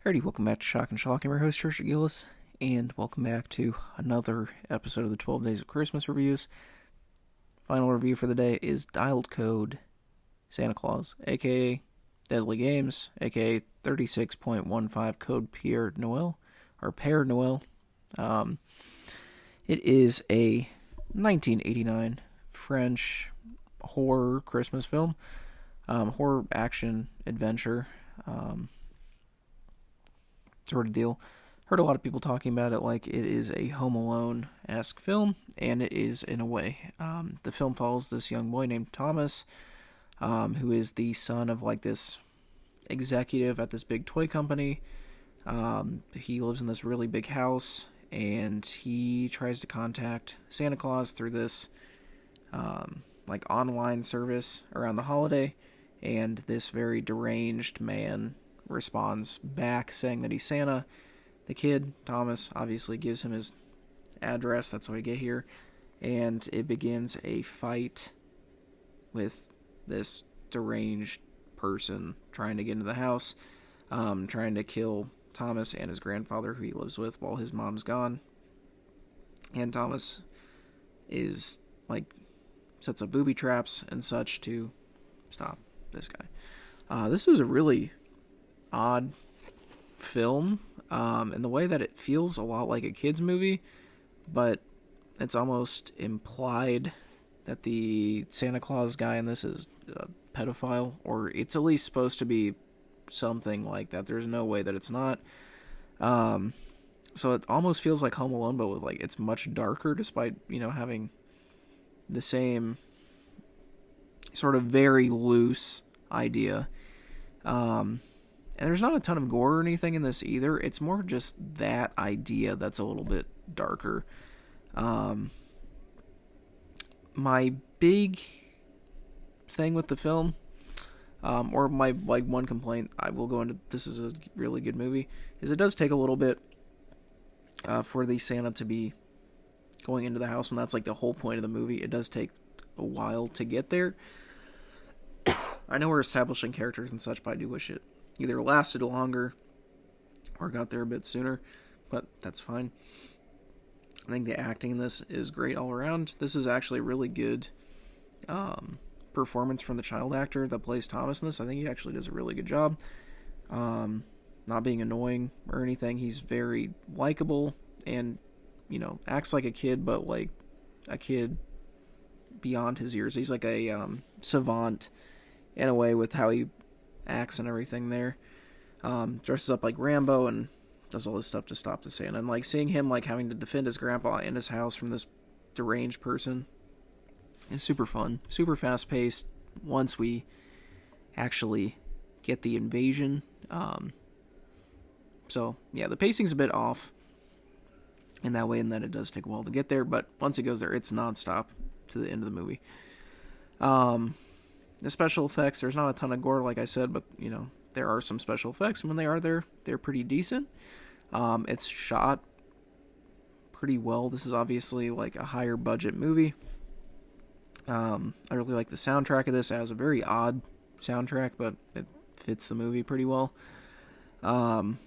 Alrighty, welcome back to Shock and Shock. I'm your host, Church Gillis, and welcome back to another episode of the 12 Days of Christmas reviews. Final review for the day is Dialed Code Santa Claus, aka Deadly Games, aka 36.15 Code Pierre Noel, or Père Noel. It is a 1989 French horror Christmas film, horror action adventure. Sort of deal. Heard a lot of people talking about it like it is a Home Alone-esque film, and it is in a way. The film follows this young boy named Thomas, who is the son of like this executive at this big toy company. He lives in this really big house, and he tries to contact Santa Claus through this like online service around the holiday, and this very deranged man responds back saying that he's Santa. The kid, Thomas, obviously gives him his address. That's how we get here. And it begins a fight with this deranged person trying to get into the house, trying to kill Thomas and his grandfather, who he lives with, while his mom's gone. And Thomas is, sets up booby traps and such to stop this guy. This is a really odd film, in the way that it feels a lot like a kid's movie, but it's almost implied that the Santa Claus guy in this is a pedophile, or it's at least supposed to be something like that. There's no way that it's not. So it almost feels like Home Alone, but with it's much darker, despite having the same sort of very loose idea. And there's not a ton of gore or anything in this either. It's more just that idea that's a little bit darker. My big thing with the film, or my one complaint, I will go into, this is a really good movie, is it does take a little bit for the Santa to be going into the house, and that's the whole point of the movie. It does take a while to get there. I know we're establishing characters and such, but I do wish it either lasted longer or got there a bit sooner, but that's fine. I think the acting in this is great all around. This is actually a really good performance from the child actor that plays Thomas in this. I think he actually does a really good job. Not being annoying or anything. He's very likable and, acts like a kid, but like a kid beyond his years. He's like a savant in a way with how he acts and everything there. Dresses up like Rambo and does all this stuff to stop the Santa. And seeing him having to defend his grandpa in his house from this deranged person is super fun, super fast paced. Once we actually get the invasion, so yeah, the pacing's a bit off in that way, in that it does take a while to get there. But once it goes there, it's nonstop to the end of the movie. The special effects, there's not a ton of gore, like I said, but, there are some special effects, and when they are there, they're pretty decent. It's shot pretty well. This is obviously, a higher budget movie. I really like the soundtrack of this. It has a very odd soundtrack, but it fits the movie pretty well. And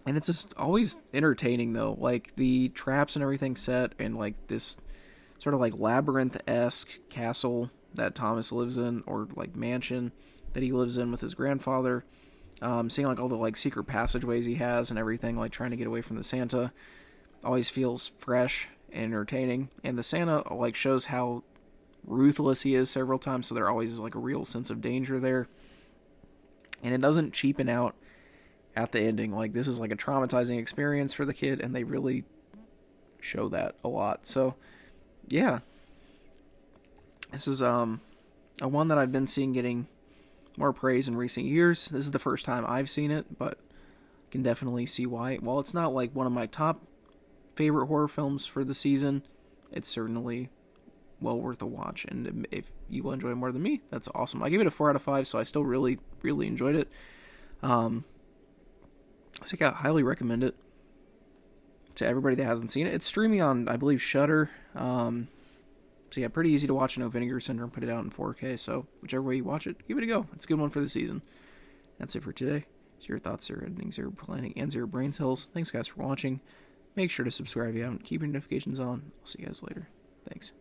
it's just always entertaining, though. The traps and everything set, and, this sort of, labyrinth-esque castle that Thomas lives in, or mansion that he lives in with his grandfather. Seeing all the secret passageways he has and everything, trying to get away from the Santa, always feels fresh and entertaining. And the Santa shows how ruthless he is several times, so there always is a real sense of danger there. And it doesn't cheapen out at the ending. This is a traumatizing experience for the kid, and they really show that a lot. So yeah, this is a one that I've been seeing getting more praise in recent years. This is the first time I've seen it, but can definitely see why. While it's not one of my top favorite horror films for the season, it's certainly well worth a watch. And if you will enjoy it more than me, that's awesome. I give it a 4 out of 5, so I still really, really enjoyed it. So yeah, highly recommend it to everybody that hasn't seen it. It's streaming on, I believe, Shudder. So yeah, pretty easy to watch. I know Vinegar Syndrome put it out in 4K, so whichever way you watch it, give it a go. It's a good one for the season. That's it for today. Zero thoughts, zero editing, zero planning, and zero brain cells. Thanks, guys, for watching. Make sure to subscribe if you haven't. Keep your notifications on. I'll see you guys later. Thanks.